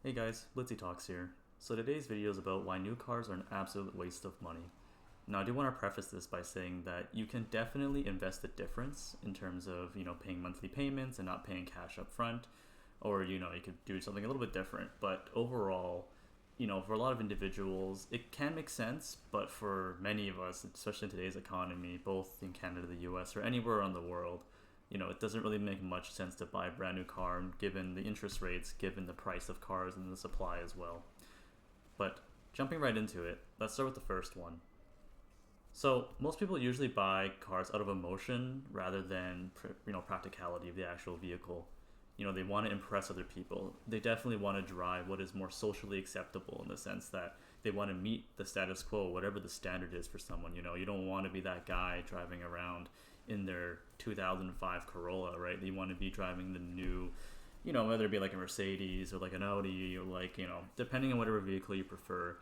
Hey guys, Blitzy Talks here. So today's video is about why new cars are an absolute waste of money. Now I do want to preface this by saying that you can definitely invest the difference in terms of, paying monthly payments and not paying cash up front, or, you could do something a little bit different. But overall, for a lot of individuals, it can make sense, but for many of us, especially in today's economy, both in Canada, the US, or anywhere around the world, it doesn't really make much sense to buy a brand new car given the interest rates, given the price of cars and the supply as well. But jumping right into it, let's start with the first one. So most people usually buy cars out of emotion rather than practicality of the actual vehicle. They want to impress other people. They definitely want to drive what is more socially acceptable in the sense that they want to meet the status quo, whatever the standard is for someone. You don't want to be that guy driving around in their 2005 Corolla, right? You want to be driving the new, whether it be like a Mercedes or like an Audi or like, depending on whatever vehicle you prefer.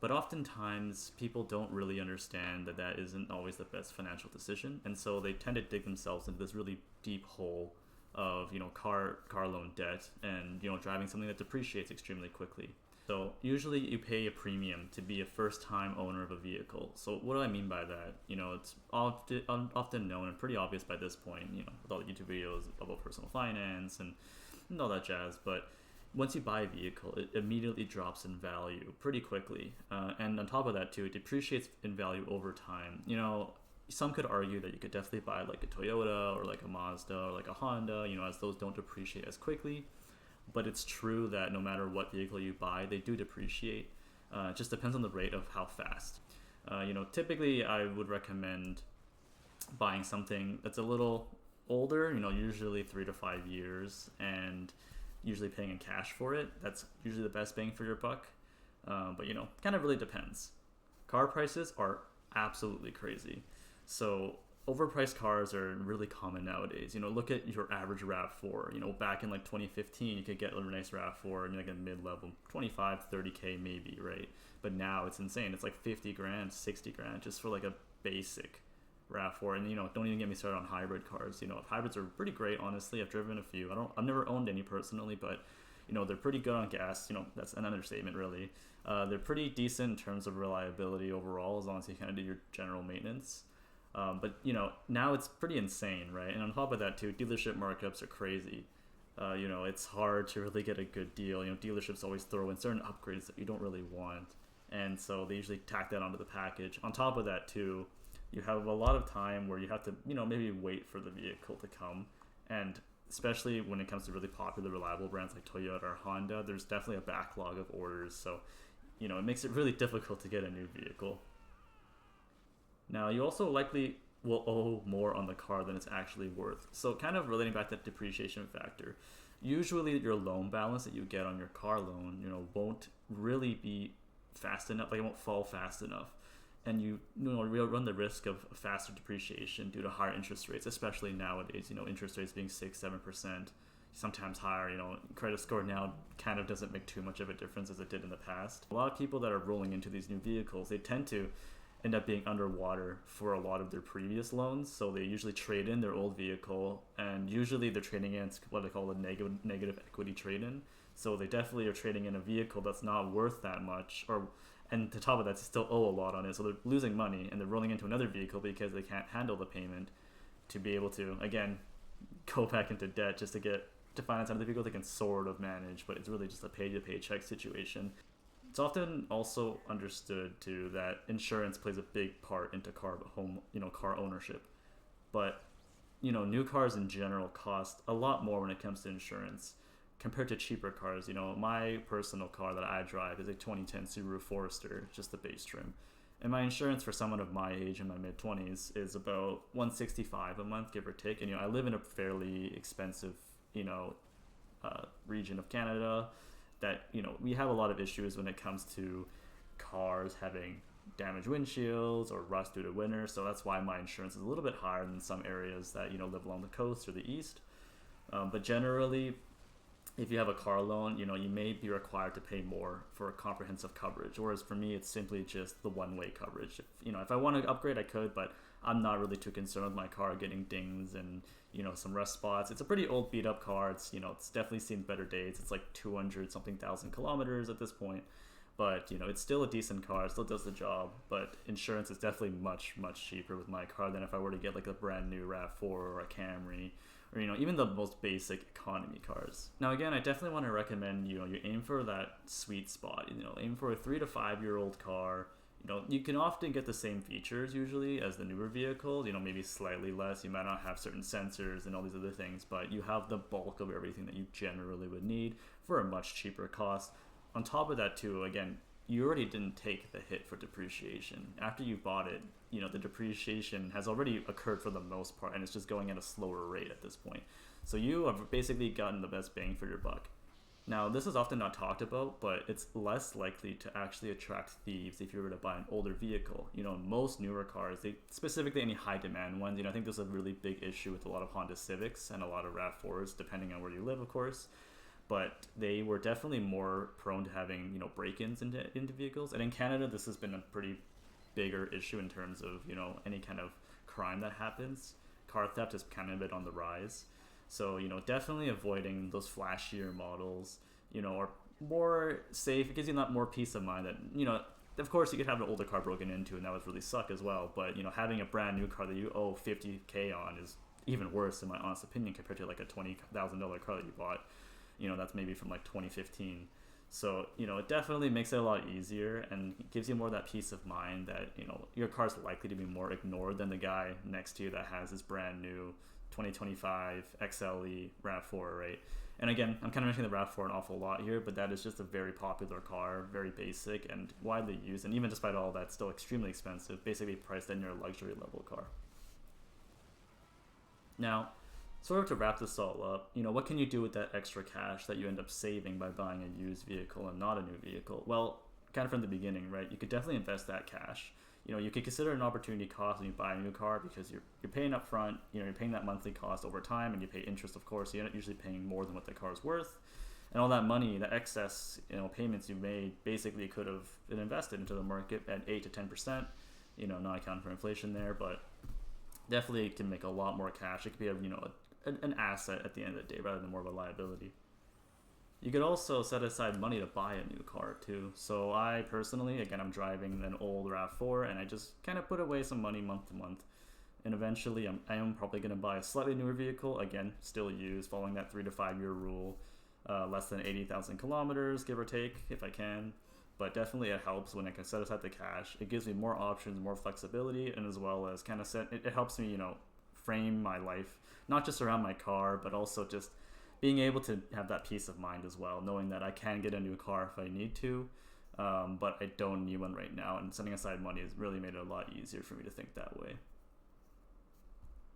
But oftentimes people don't really understand that that isn't always the best financial decision. And so they tend to dig themselves into this really deep hole of car loan debt and driving something that depreciates extremely quickly. So usually you pay a premium to be a first time owner of a vehicle. So what do I mean by that? It's often known and pretty obvious by this point, with all the YouTube videos about personal finance and all that jazz. But once you buy a vehicle, it immediately drops in value pretty quickly. And on top of that too, it depreciates in value over time. Some could argue that you could definitely buy like a Toyota or like a Mazda or like a Honda, as those don't depreciate as quickly. But it's true that no matter what vehicle you buy, they do depreciate. It just depends on the rate of how fast. Typically I would recommend buying something that's a little older, usually 3 to 5 years, and usually paying in cash for it. That's usually the best bang for your buck. But kind of really depends. Car prices are absolutely crazy. So overpriced cars are really common nowadays. Look at your average RAV4. Back in like 2015, you could get a nice RAV4 in like a mid-level, 25, 30K maybe, right? But now it's insane. It's like 50 grand, 60 grand just for like a basic RAV4. And don't even get me started on hybrid cars. Hybrids are pretty great, honestly. I've driven a few. I've never owned any personally, but they're pretty good on gas. That's an understatement, really. They're pretty decent in terms of reliability overall, as long as you kind of do your general maintenance. But now it's pretty insane, right? And on top of that too, dealership markups are crazy. It's hard to really get a good deal. Dealerships always throw in certain upgrades that you don't really want, and so they usually tack that onto the package. On top of that too, you have a lot of time where you have to maybe wait for the vehicle to come, and especially when it comes to really popular, reliable brands like Toyota or Honda, there's definitely a backlog of orders. So it makes it really difficult to get a new vehicle. Now, you also likely will owe more on the car than it's actually worth. So kind of relating back to that depreciation factor, usually your loan balance that you get on your car loan, won't really be fast enough, like it won't fall fast enough. And you run the risk of faster depreciation due to higher interest rates, especially nowadays, interest rates being 6-7%, sometimes higher. Credit score now kind of doesn't make too much of a difference as it did in the past. A lot of people that are rolling into these new vehicles, they tend to end up being underwater for a lot of their previous loans. So they usually trade in their old vehicle, and usually they're trading in what they call a negative equity trade-in. So they definitely are trading in a vehicle that's not worth that much, and to top of that, they still owe a lot on it. So they're losing money, and they're rolling into another vehicle because they can't handle the payment to be able to, again, go back into debt just to finance another vehicle they can sort of manage, but it's really just a pay-to-paycheck situation. It's often also understood too that insurance plays a big part into car ownership, but new cars in general cost a lot more when it comes to insurance compared to cheaper cars. My personal car that I drive is a 2010 Subaru Forester, just the base trim, and my insurance for someone of my age in my mid-20s is about $165 a month, give or take. And I live in a fairly expensive region of Canada that we have a lot of issues when it comes to cars having damaged windshields or rust due to winter. So that's why my insurance is a little bit higher than some areas that live along the coast or the east. But generally, if you have a car loan, you may be required to pay more for comprehensive coverage. Whereas for me, it's simply just the one-way coverage. If I want to upgrade, I could, but I'm not really too concerned with my car getting dings and, you know, some rust spots. It's a pretty old beat up car. It's, you know, it's definitely seen better days. It's like 200 something thousand kilometers at this point. But, you know, it's still a decent car. It still does the job. But insurance is definitely much, much cheaper with my car than if I were to get like a brand new RAV4 or a Camry, or, you know, even the most basic economy cars. Now, again, I definitely want to recommend, you know, you aim for that sweet spot. You know, aim for a 3 to 5 year old car. You know, you can often get the same features usually as the newer vehicles, you know, maybe slightly less. You might not have certain sensors and all these other things, but you have the bulk of everything that you generally would need for a much cheaper cost. On top of that too, again, you already didn't take the hit for depreciation. After you bought it, you know, the depreciation has already occurred for the most part, and it's just going at a slower rate at this point. So you have basically gotten the best bang for your buck. Now, this is often not talked about, but it's less likely to actually attract thieves if you were to buy an older vehicle. You know, most newer cars, they specifically any high demand ones, you know, I think there's a really big issue with a lot of Honda Civics and a lot of RAV4s, depending on where you live, of course. But they were definitely more prone to having, you know, break-ins into vehicles. And in Canada, this has been a pretty bigger issue in terms of, you know, any kind of crime that happens. Car theft is kind of a bit on the rise. So, you know, definitely avoiding those flashier models, you know, are more safe. It gives you that more peace of mind that, you know, of course you could have an older car broken into and that would really suck as well. But, you know, having a brand new car that you owe $50K on is even worse in my honest opinion compared to like a $20,000 car that you bought. You know, that's maybe from like 2015. So, you know, it definitely makes it a lot easier and gives you more of that peace of mind that, you know, your car's likely to be more ignored than the guy next to you that has this brand new 2025 XLE RAV4, right? And again, I'm kind of mentioning the RAV4 an awful lot here, but that is just a very popular car, very basic and widely used. And even despite all that, still extremely expensive, basically priced in your luxury level car. Now, sort of to wrap this all up, you know, what can you do with that extra cash that you end up saving by buying a used vehicle and not a new vehicle? Well, kind of from the beginning, right? You could definitely invest that cash. You know, you could consider an opportunity cost when you buy a new car because you're paying up front, you know, you're paying that monthly cost over time, and you pay interest, of course, so you're not usually paying more than what the car is worth. And all that money, the excess, you know, payments you made basically could have been invested into the market at 8 to 10%, you know, not accounting for inflation there, but definitely can make a lot more cash. It could be a, you know, an asset at the end of the day rather than more of a liability. You could also set aside money to buy a new car too. So I personally, again, I'm driving an old RAV4 and I just kind of put away some money month to month. And eventually I am probably going to buy a slightly newer vehicle, again, still used, following that 3 to 5 year rule, less than 80,000 kilometers, give or take, if I can. But definitely it helps when I can set aside the cash. It gives me more options, more flexibility, and as well as kind of it helps me, you know, frame my life, not just around my car, but also just being able to have that peace of mind as well, knowing that I can get a new car if I need to, but I don't need one right now, and setting aside money has really made it a lot easier for me to think that way.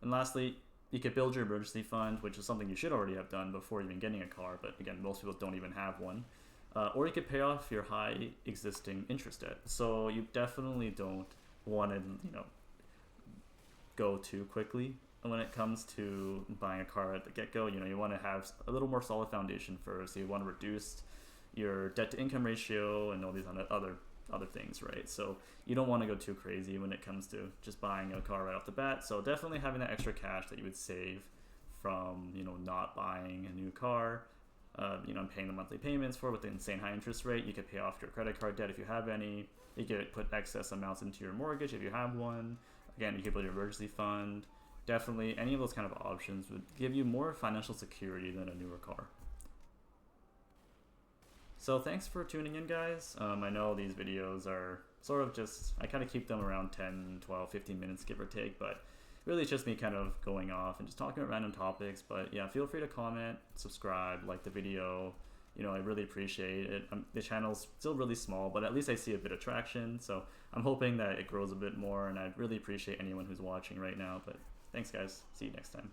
And lastly, you could build your emergency fund, which is something you should already have done before even getting a car, but again, most people don't even have one. Or you could pay off your high existing interest debt. So you definitely don't want to, you know, go too quickly when it comes to buying a car at the get-go. You know, you want to have a little more solid foundation first. You want to reduce your debt-to-income ratio and all these other things, right? So you don't want to go too crazy when it comes to just buying a car right off the bat. So definitely having that extra cash that you would save from, you know, not buying a new car, you know, paying the monthly payments for with the insane high interest rate. You could pay off your credit card debt if you have any. You could put excess amounts into your mortgage if you have one. Again, you could build your emergency fund. Definitely, any of those kind of options would give you more financial security than a newer car. So thanks for tuning in, guys. I know these videos are sort of just, I kind of keep them around 10, 12, 15 minutes, give or take, but really it's just me kind of going off and just talking about random topics. But yeah, feel free to comment, subscribe, like the video. You know, I really appreciate it. The channel's still really small, but at least I see a bit of traction. So I'm hoping that it grows a bit more, and I really appreciate anyone who's watching right now. But thanks, guys. See you next time.